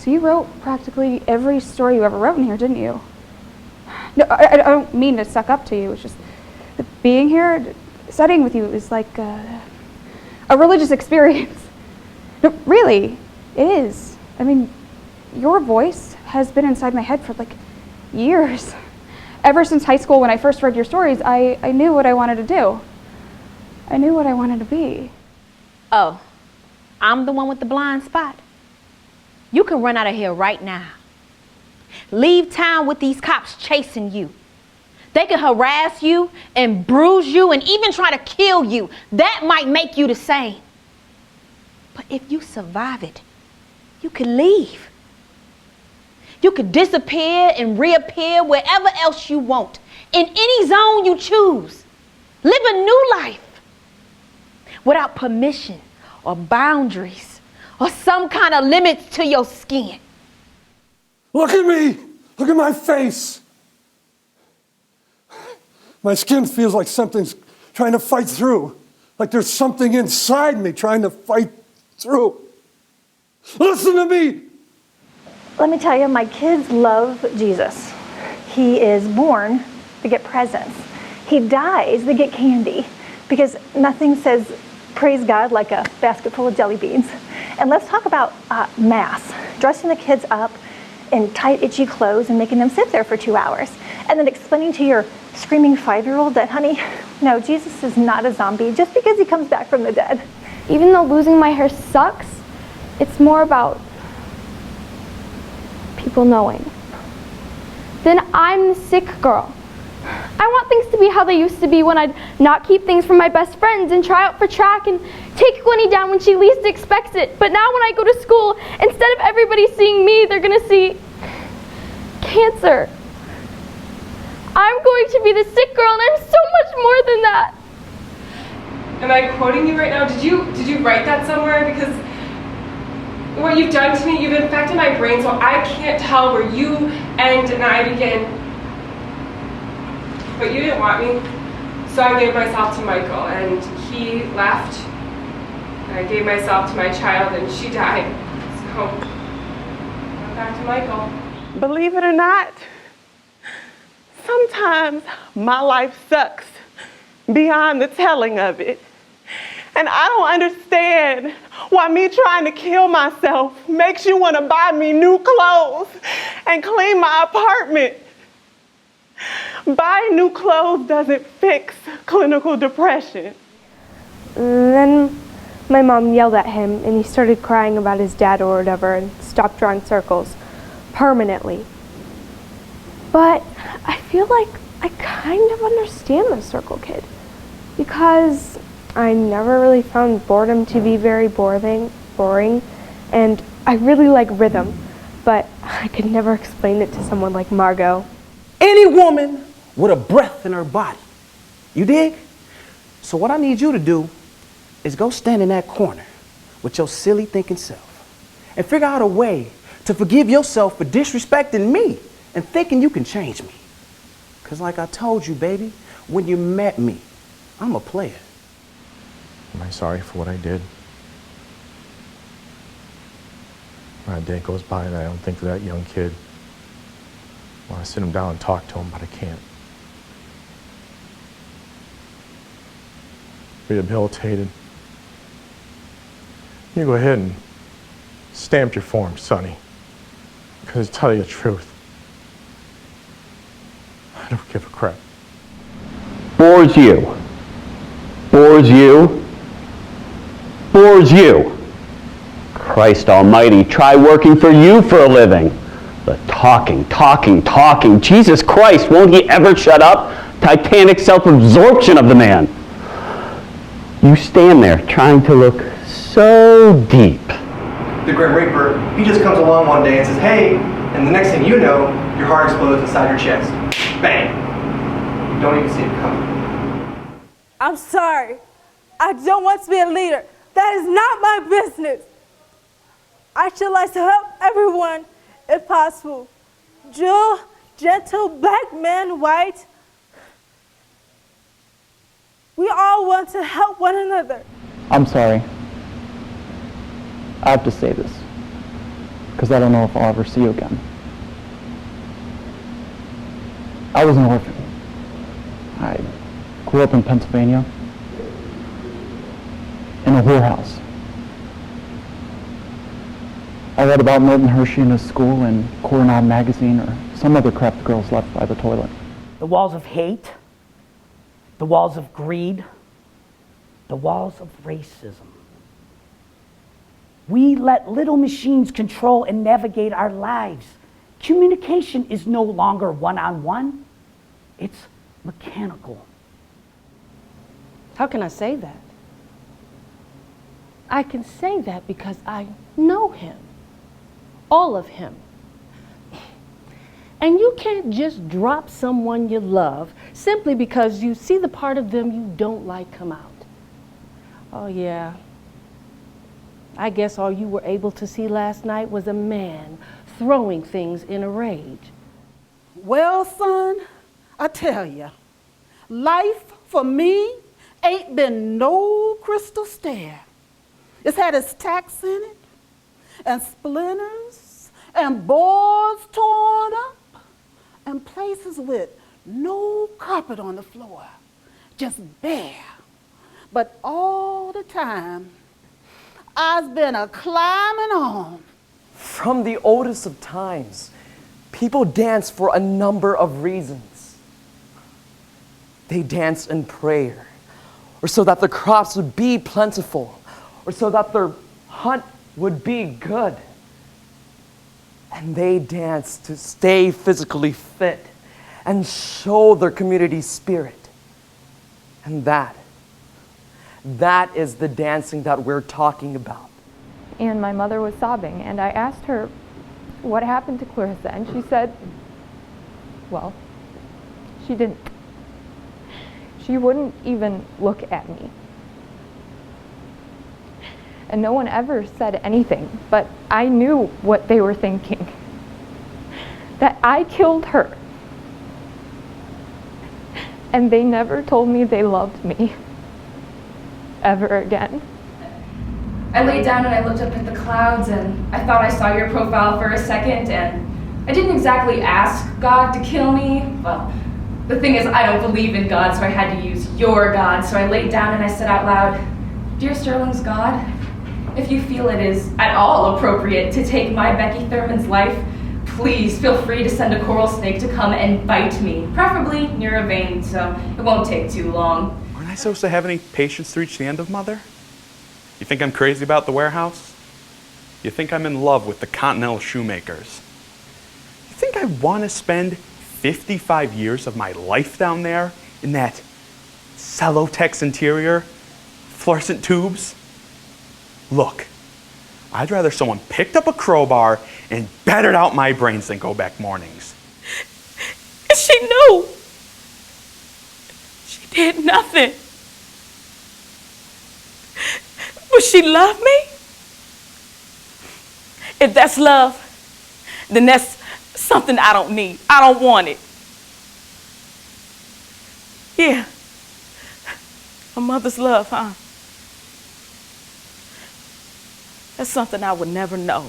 So you wrote practically every story you ever wrote in here, didn't you? No, I don't mean to suck up to you. It's just that being here, studying with you is like a religious experience. No, really, it is. I mean, your voice has been inside my head for like years. Ever since high school, when I first read your stories, I knew what I wanted to do. I knew what I wanted to be. Oh, I'm the one with the blind spot. You can run out of here right now. Leave town with these cops chasing you. They can harass you and bruise you and even try to kill you. That might make you the same. But if you survive it, you can leave. You could disappear and reappear wherever else you want, in any zone you choose. Live a new life without permission or boundaries or some kind of limits to your skin. Look at me! Look at my face! My skin feels like something's trying to fight through. Like there's something inside me trying to fight through. Listen to me! Let me tell you, my kids love Jesus. He is born to get presents. He dies to get candy, because nothing says praise God like a basket full of jelly beans. And let's talk about Mass, dressing the kids up in tight, itchy clothes and making them sit there for 2 hours. And then explaining to your screaming 5-year-old that, honey, no, Jesus is not a zombie just because he comes back from the dead. Even though losing my hair sucks, it's more about people knowing. Then I'm the sick girl. I want things to be how they used to be, when I'd not keep things from my best friends and try out for track and take Gwenny down when she least expects it. But now when I go to school, instead of everybody seeing me, they're gonna see cancer. I'm going to be the sick girl, and I'm so much more than that. Am I quoting you right now? Did you write that somewhere? Because what you've done to me, you've infected my brain, so I can't tell where you end and I begin. But you didn't want me, so I gave myself to Michael, and he left. And I gave myself to my child, and she died. So, I'm back to Michael. Believe it or not, sometimes my life sucks beyond the telling of it. And I don't understand why me trying to kill myself makes you want to buy me new clothes and clean my apartment. Buying new clothes doesn't fix clinical depression. Then my mom yelled at him and he started crying about his dad or whatever and stopped drawing circles permanently. But I feel like I kind of understand the circle kid, because I never really found boredom to be very boring, and I really like rhythm, but I could never explain it to someone like Margot. Any woman with a breath in her body. You dig? So what I need you to do is go stand in that corner with your silly thinking self and figure out a way to forgive yourself for disrespecting me and thinking you can change me. Because like I told you, baby, when you met me, I'm a player. Am I sorry for what I did? Not a day goes by and I don't think of that young kid. I want to sit him down and talk to him, but I can't. Rehabilitated. You go ahead and stamp your form, Sonny. Because to tell you the truth, I don't give a crap. Bores you. Bores you. Bores you. Christ almighty, try working for you for a living. The talking. Jesus Christ, won't he ever shut up? Titanic self-absorption of the man. You stand there trying to look so deep. The Grim Reaper, he just comes along one day and says, hey, and the next thing you know, your heart explodes inside your chest. Bang. You don't even see it coming. I'm sorry. I don't want to be a leader. That is not my business. I should like to help everyone if possible. Jew, gentle, black man, white. We all want to help one another. I'm sorry. I have to say this. because I don't know if I'll ever see you again. I was an orphan. I grew up in Pennsylvania in a whorehouse. I read about Milton Hershey in his school and Coronado magazine or some other crap the girls left by the toilet. The walls of hate, the walls of greed, the walls of racism. We let little machines control and navigate our lives. Communication is no longer one-on-one, it's mechanical. How can I say that? I can say that because I know him, all of him. And you can't just drop someone you love simply because you see the part of them you don't like come out. Oh yeah, I guess all you were able to see last night was a man throwing things in a rage. Well, son, I tell you, life for me ain't been no crystal stair. It's had its tacks in it, and splinters, and boards torn up, and places with no carpet on the floor, just bare. But all the time, I've been a-climbing on. From the oldest of times, people dance for a number of reasons. They dance in prayer, or so that the crops would be plentiful, or so that their hunt would be good. And they dance to stay physically fit and show their community spirit. And that is the dancing that we're talking about. And my mother was sobbing, and I asked her what happened to Clarissa, and she said, well, she didn't. She wouldn't even look at me. And no one ever said anything, but I knew what they were thinking. That I killed her. And they never told me they loved me. Ever again. I laid down and I looked up at the clouds, and I thought I saw your profile for a second, and I didn't exactly ask God to kill me. Well, the thing is, I don't believe in God, so I had to use your God. So I laid down and I said out loud, "Dear Sterling's God, if you feel it is at all appropriate to take my Becky Thurman's life, please feel free to send a coral snake to come and bite me, preferably near a vein, so it won't take too long." Aren't I supposed to have any patience to reach the end of, Mother? You think I'm crazy about the warehouse? You think I'm in love with the Continental shoemakers? You think I want to spend 55 years of my life down there in that Celotex interior, fluorescent tubes? Look, I'd rather someone picked up a crowbar and battered out my brains than go back mornings. She knew. She did nothing. But she loved me? If that's love, then that's something I don't need. I don't want it. Yeah. A mother's love, huh? That's something I would never know.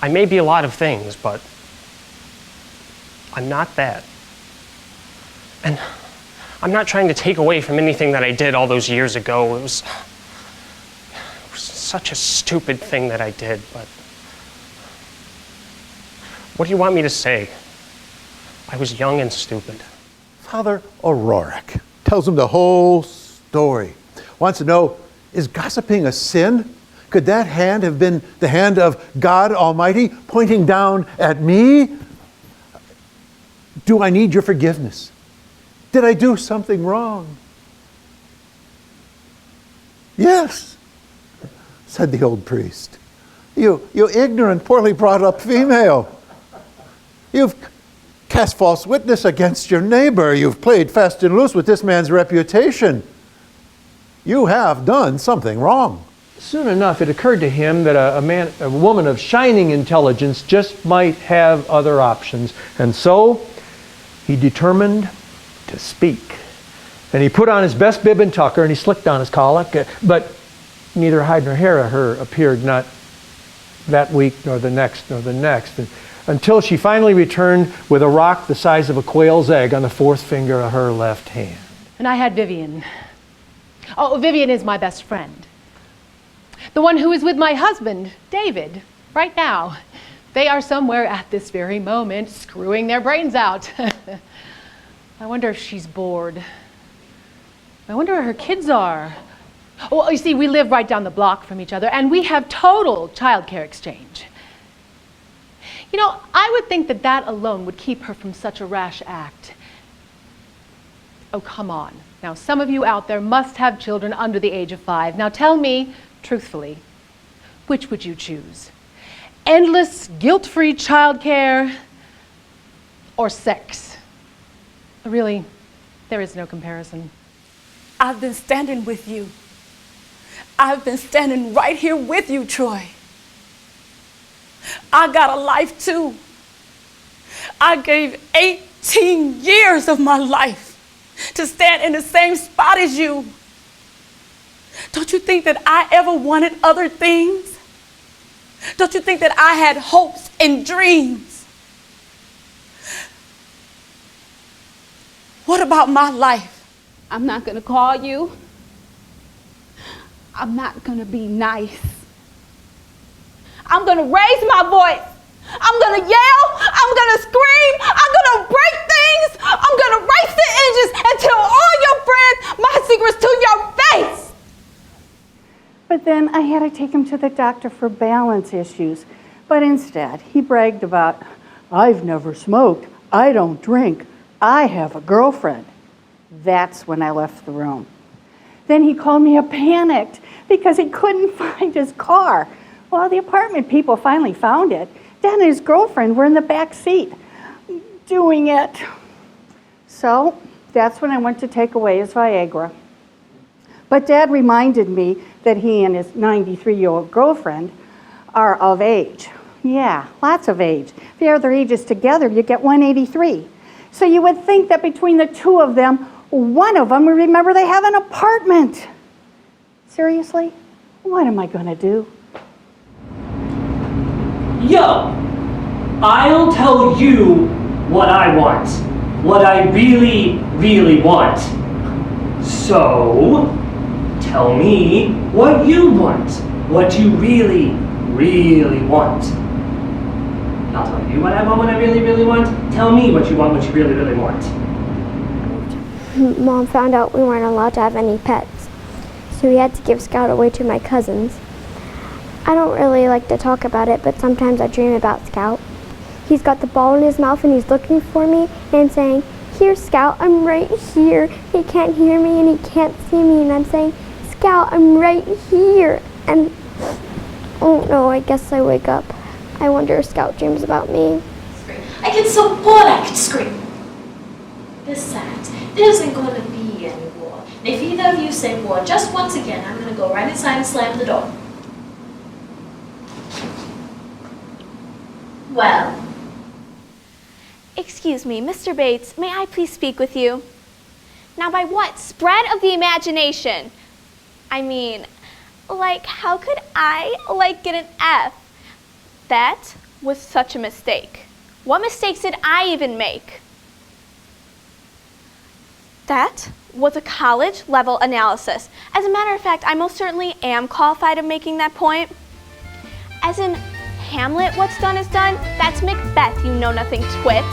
I may be a lot of things, but I'm not that. And I'm not trying to take away from anything that I did all those years ago. It was such a stupid thing that I did, but what do you want me to say? I was young and stupid. Father O'Rourke tells him the whole story. Wants to know, is gossiping a sin? Could that hand have been the hand of God Almighty pointing down at me? Do I need your forgiveness? Did I do something wrong? Yes, said the old priest. You ignorant, poorly brought up female. You've cast false witness against your neighbor. You've played fast and loose with this man's reputation. You have done something wrong. Soon enough, it occurred to him that a woman of shining intelligence just might have other options. And so he determined to speak. And he put on his best bib and tucker and he slicked on his collar, but neither hide nor hair of her appeared, not that week, nor the next, nor the next, until she finally returned with a rock the size of a quail's egg on the fourth finger of her left hand. And I had Vivian. Oh, Vivian is my best friend. The one who is with my husband, David, right now. They are somewhere at this very moment screwing their brains out. I wonder if she's bored. I wonder where her kids are. Oh, you see, we live right down the block from each other, and we have total childcare exchange. You know, I would think that that alone would keep her from such a rash act. Oh, come on. Now, some of you out there must have children under the age of 5. Now, tell me, truthfully, which would you choose? Endless, guilt-free childcare or sex? Really, there is no comparison. I've been standing with you. I've been standing right here with you, Troy. I got a life too. I gave 18 years of my life to stand in the same spot as you. Don't you think that I ever wanted other things? Don't you think that I had hopes and dreams? What about my life? I'm not gonna call you. I'm not gonna be nice. I'm gonna raise my voice. I'm gonna yell. I'm gonna scream. I'm gonna break things. I'm gonna race the engines and tell all your friends my secrets to your face. But then I had to take him to the doctor for balance issues. But instead, he bragged about, I've never smoked, I don't drink, I have a girlfriend. That's when I left the room. Then he called me a panicked because he couldn't find his car. Well, the apartment people finally found it. Dad and his girlfriend were in the back seat doing it. So that's when I went to take away his Viagra. But Dad reminded me that he and his 93-year-old girlfriend are of age. Yeah, lots of age. If you add their ages together, you get 183. So you would think that between the two of them, one of them would remember they have an apartment. Seriously? What am I going to do? Yo, I'll tell you what I want. What I really, really want. So, tell me what you want. What you really, really want. I'll tell you what I want, what I really, really want. Tell me what you want, what you really, really want. Mom found out we weren't allowed to have any pets, so we had to give Scout away to my cousins. I don't really like to talk about it, but sometimes I dream about Scout. He's got the ball in his mouth and he's looking for me and saying, "Here, Scout, I'm right here." He can't hear me and he can't see me, and I'm saying, "Scout, I'm right here." And oh no, I guess I wake up. I wonder if Scout dreams about me. I get so bored I could scream. Besides, there isn't going to be any war. And if either of you say war just once again, I'm going to go right inside and slam the door. Well. Excuse me, Mr. Bates, may I please speak with you? Now by what spread of the imagination? I mean, like, how could I, get an F? That was such a mistake. What mistakes did I even make? That was a college-level analysis. As a matter of fact, I most certainly am qualified of making that point. As in Hamlet, what's done is done. That's Macbeth, you know-nothing twit.